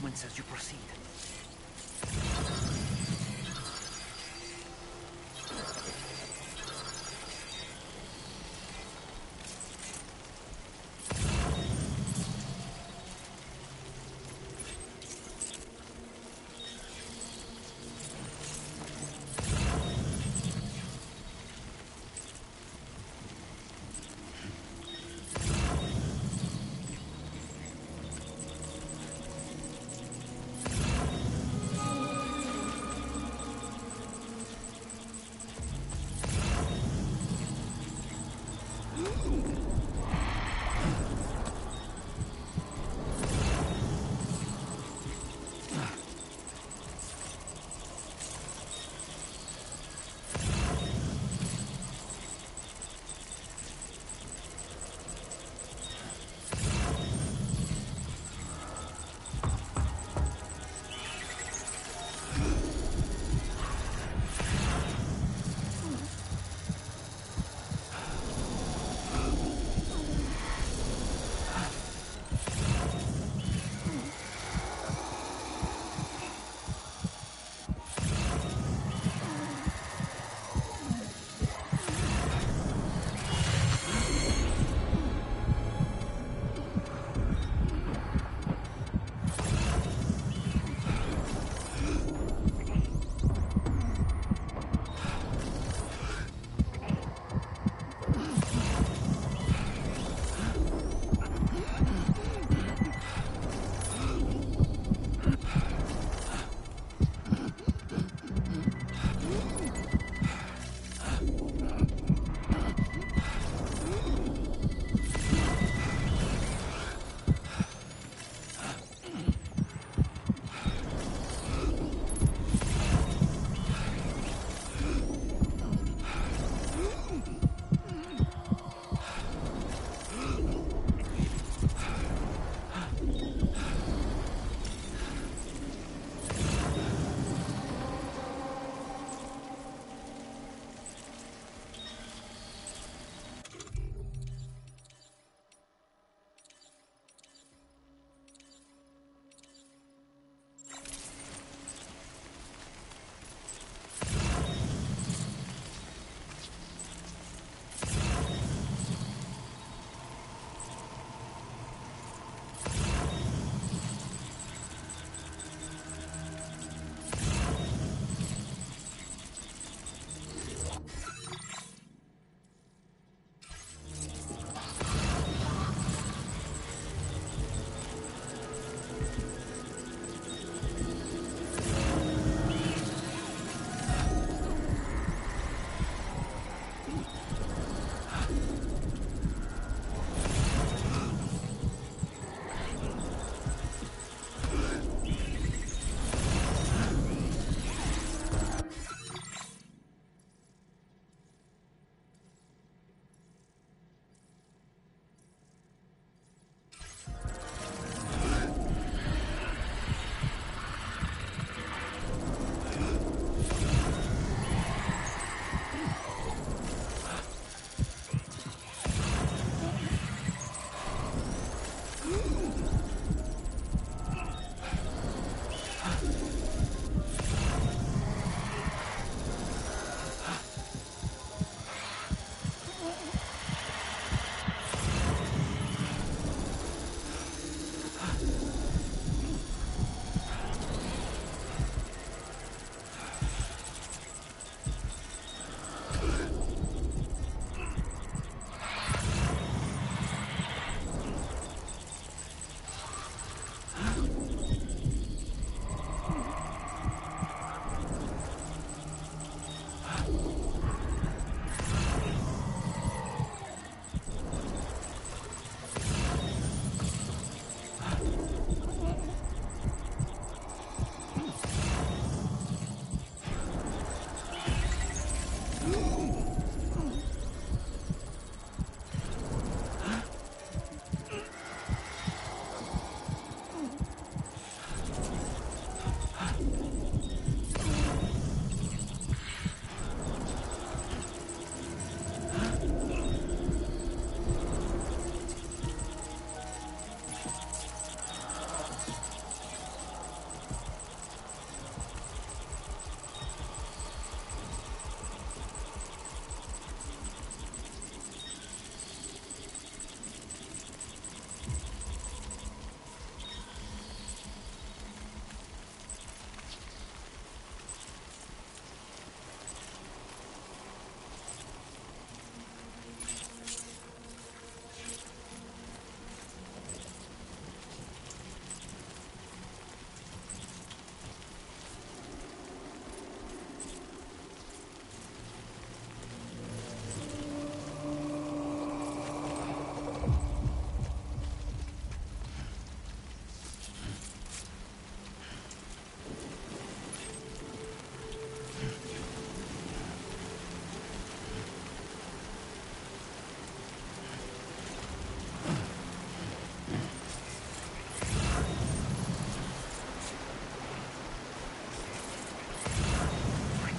movements as you proceed.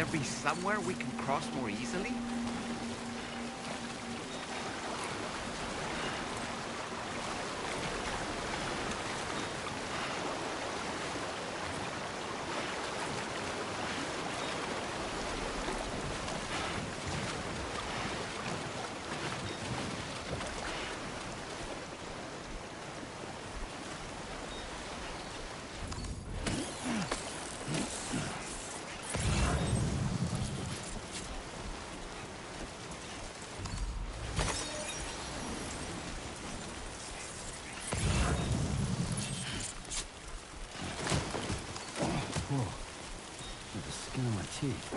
there be somewhere we can cross more easily? Skin on my teeth.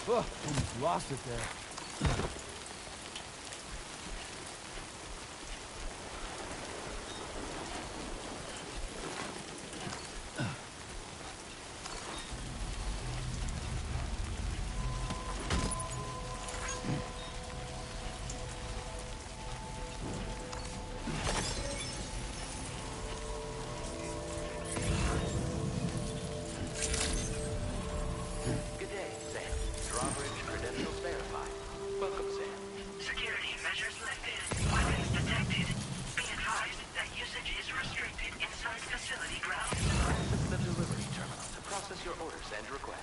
Oh, almost lost it there. Your orders and requests.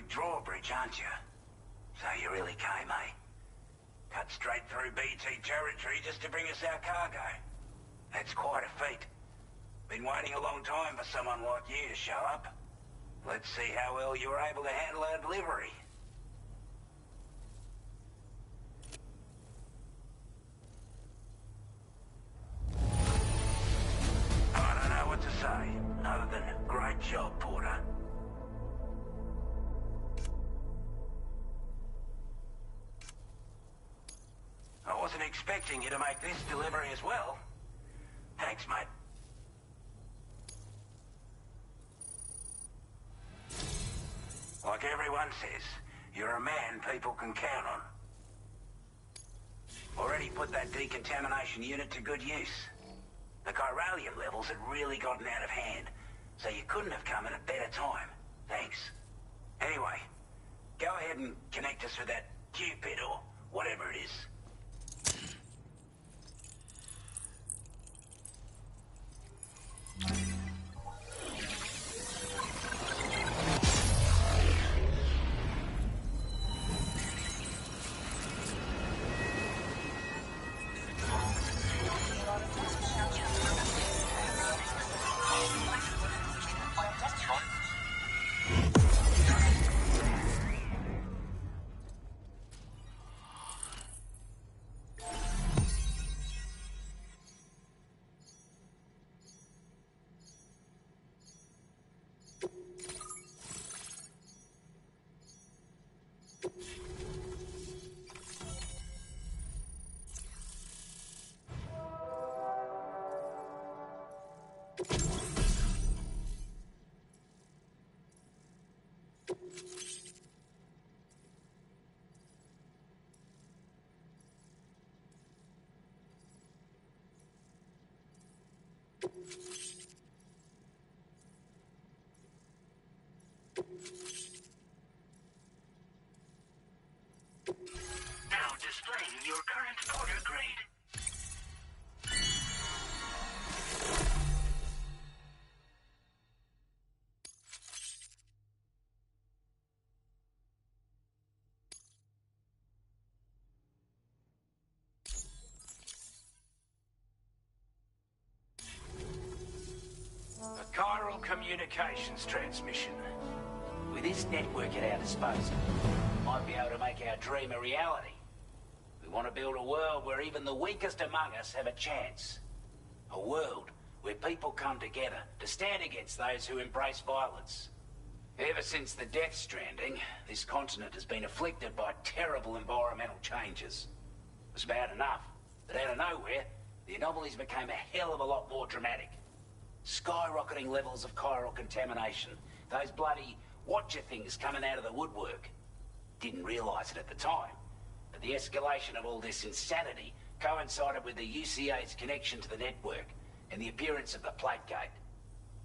Drawbridge, aren't you? So you really came, eh? Cut straight through BT territory just to bring us our cargo. That's quite a feat. Been waiting a long time for someone like you to show up. Let's see how well you were able to handle our delivery. I don't know what to say, other than great job, Porter. I wasn't expecting you to make this delivery as well. Thanks, mate. Like everyone says, you're a man people can count on. Already put that decontamination unit to good use. The chiralium levels had really gotten out of hand, so you couldn't have come at a better time. Thanks. Anyway, go ahead and connect us with that Cupid or whatever it is. Now displaying your current order grade. A chiral communications transmission. With this network at our disposal, we might be able to make our dream a reality. We want to build a world where even the weakest among us have a chance. A world where people come together to stand against those who embrace violence. Ever since the death stranding, this continent has been afflicted by terrible environmental changes. It was bad enough, but out of nowhere, the anomalies became a hell of a lot more dramatic. Skyrocketing levels of chiral contamination, those bloody watcher things coming out of the woodwork. Didn't realise it at the time, but the escalation of all this insanity coincided with the UCA's connection to the network and the appearance of the plate gate.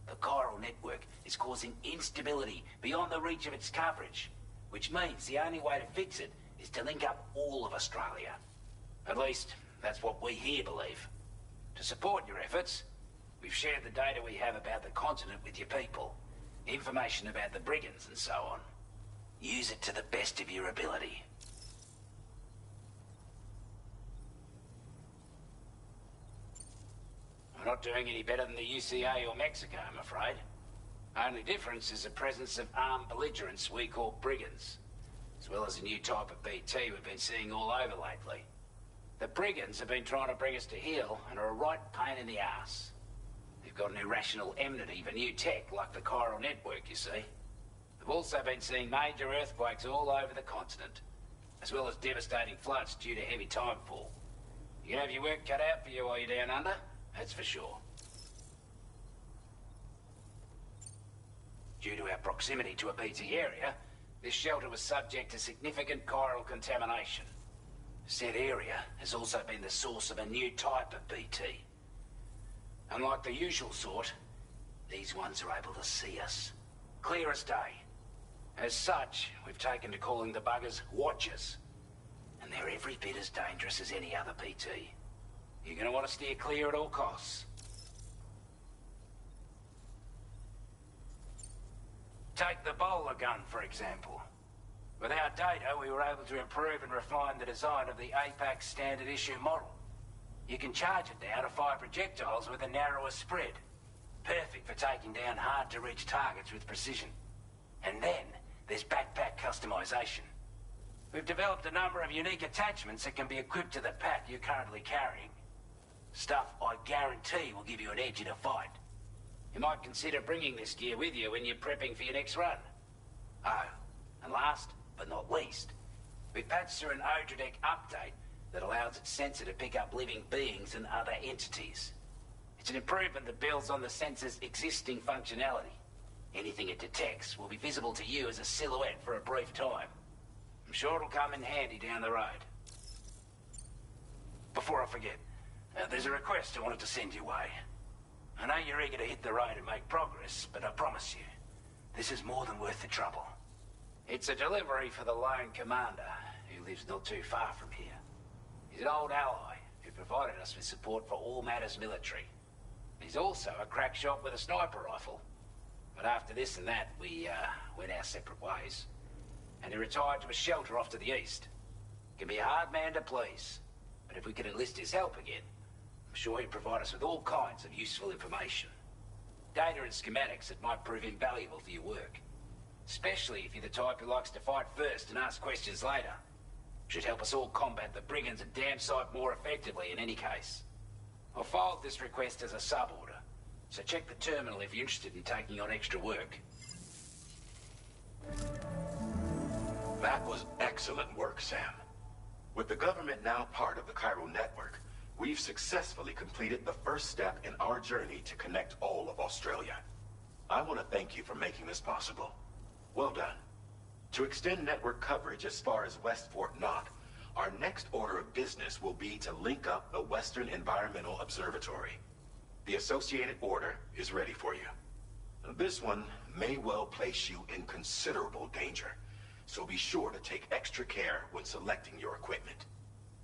The chiral network is causing instability beyond the reach of its coverage, which means the only way to fix it is to link up all of Australia. At least, that's what we here believe. To support your efforts, we've shared the data we have about the continent with your people, information about the brigands and so on. Use it to the best of your ability. We're not doing any better than the UCA or Mexico, I'm afraid. Only difference is the presence of armed belligerents we call brigands, as well as a new type of BT we've been seeing all over lately. The brigands have been trying to bring us to heel and are a right pain in the ass. They've got an irrational enmity for new tech like the chiral network, you see. They've also been seeing major earthquakes all over the continent, as well as devastating floods due to heavy timefall. You can have your work cut out for you while you're down under, that's for sure. Due to our proximity to a BT area, this shelter was subject to significant chiral contamination. Said area has also been the source of a new type of BT. Unlike the usual sort, these ones are able to see us. Clear as day. As such, we've taken to calling the buggers Watchers. And they're every bit as dangerous as any other BT. You're gonna want to steer clear at all costs. Take the bowler gun, for example. With our data, we were able to improve and refine the design of the APAC standard issue model. You can charge it now to fire projectiles with a narrower spread. Perfect for taking down hard-to-reach targets with precision. And then, there's backpack customization. We've developed a number of unique attachments that can be equipped to the pack you're currently carrying. Stuff I guarantee will give you an edge in a fight. You might consider bringing this gear with you when you're prepping for your next run. Oh, and last but not least, we've patched through an Odradec update that allows its sensor to pick up living beings and other entities. It's an improvement that builds on the sensor's existing functionality. Anything it detects will be visible to you as a silhouette for a brief time. I'm sure it'll come in handy down the road. Before I forget, there's a request I wanted to send your way. I know you're eager to hit the road and make progress, but I promise you, this is more than worth the trouble. It's a delivery for the lone commander, who lives not too far from here. He's an old ally who provided us with support for all matters military. He's also a crack shot with a sniper rifle. But after this and that, we went our separate ways. And he retired to a shelter off to the east. Can be a hard man to please, but if we could enlist his help again, I'm sure he'd provide us with all kinds of useful information. Data and schematics that might prove invaluable for your work. Especially if you're the type who likes to fight first and ask questions later. Should help us all combat the brigands a damn sight more effectively in any case. I'll filed this request as a sub-order, so check the terminal if you're interested in taking on extra work. That was excellent work, Sam. With the government now part of the chiral network, we've successfully completed the first step in our journey to connect all of Australia. I want to thank you for making this possible. Well done. To extend network coverage as far as West Fort Knott, our next order of business will be to link up the Western Environmental Observatory. The associated order is ready for you. This one may well place you in considerable danger, so be sure to take extra care when selecting your equipment.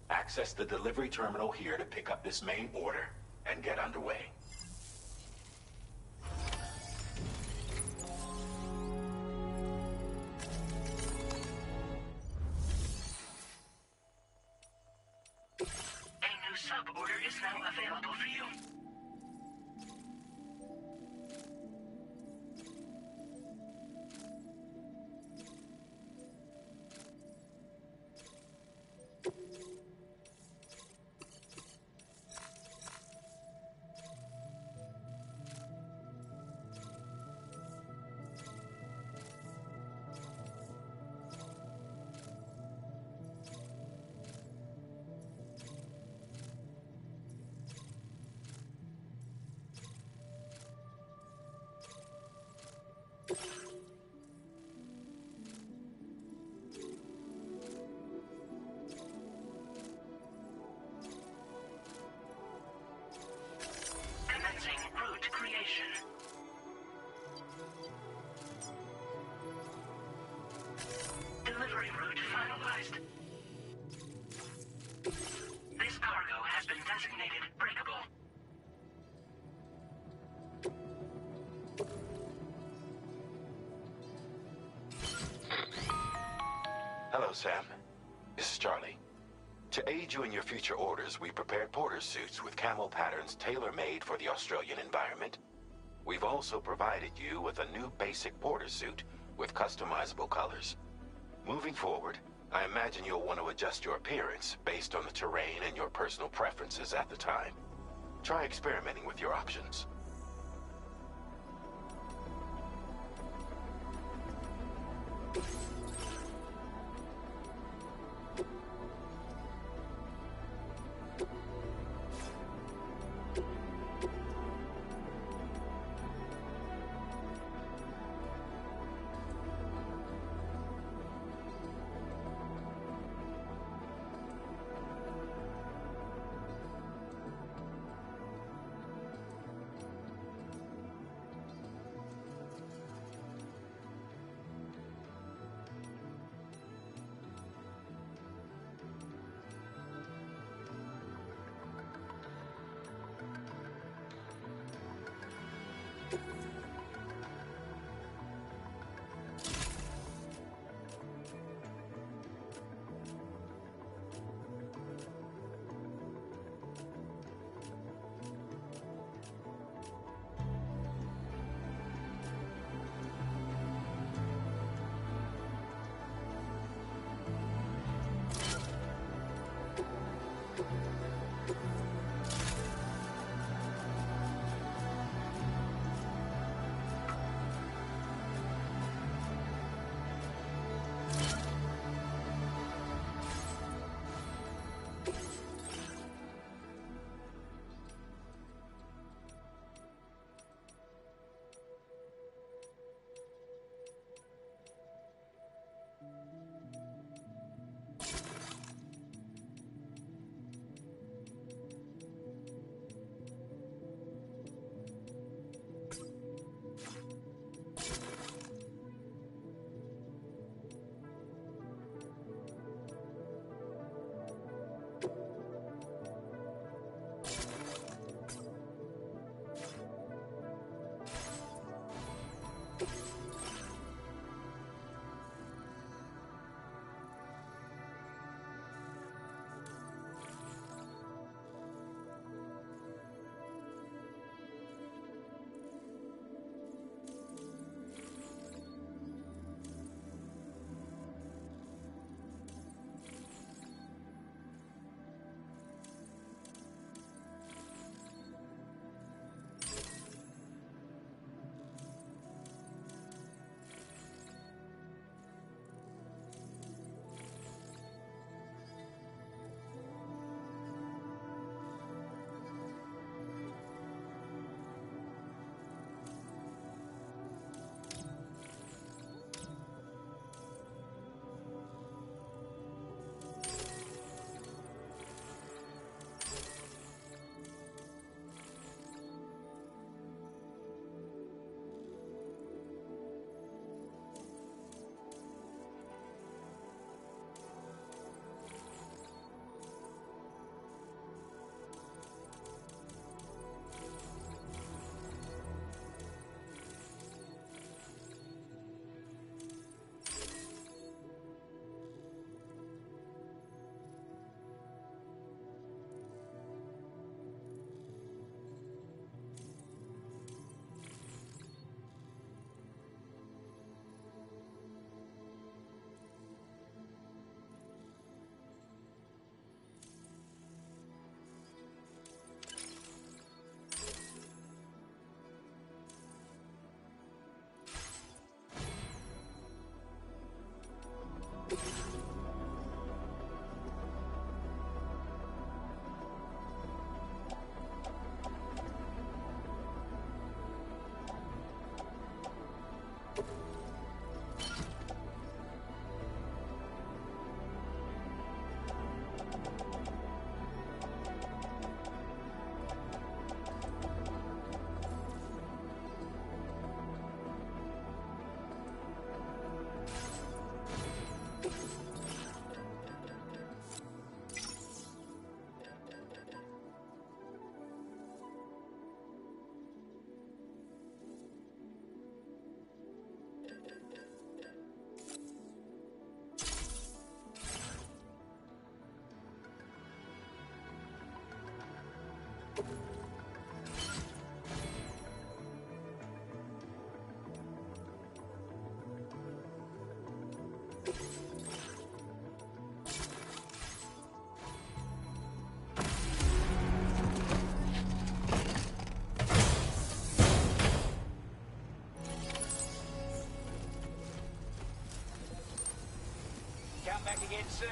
Access the delivery terminal here to pick up this main order and get underway. A new sub-order is now available for you. Sam. This is Charlie. To aid you in your future orders, we prepared porter suits with camo patterns tailor-made for the Australian environment. We've also provided you with a new basic porter suit with customizable colors. Moving forward, I imagine you'll want to adjust your appearance based on the terrain and your personal preferences at the time. Try experimenting with your options. Come back again soon.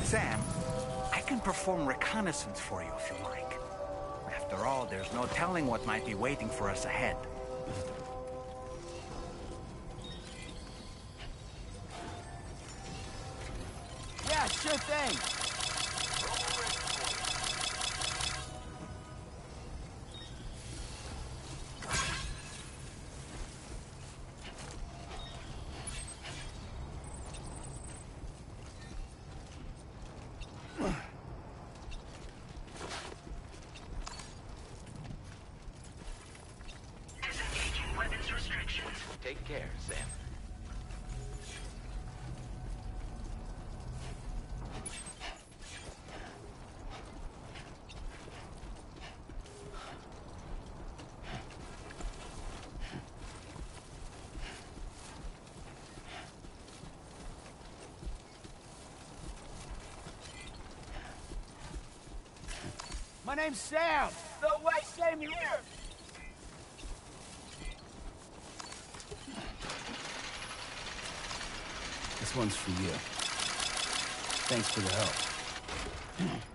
Sam, I can perform reconnaissance for you if you like. After all, there's no telling what might be waiting for us ahead. Yeah, sure thing. Disengaging weapons restrictions. Take care, Sam. My name's Sam. No way, same here. This one's for you. Thanks for the help.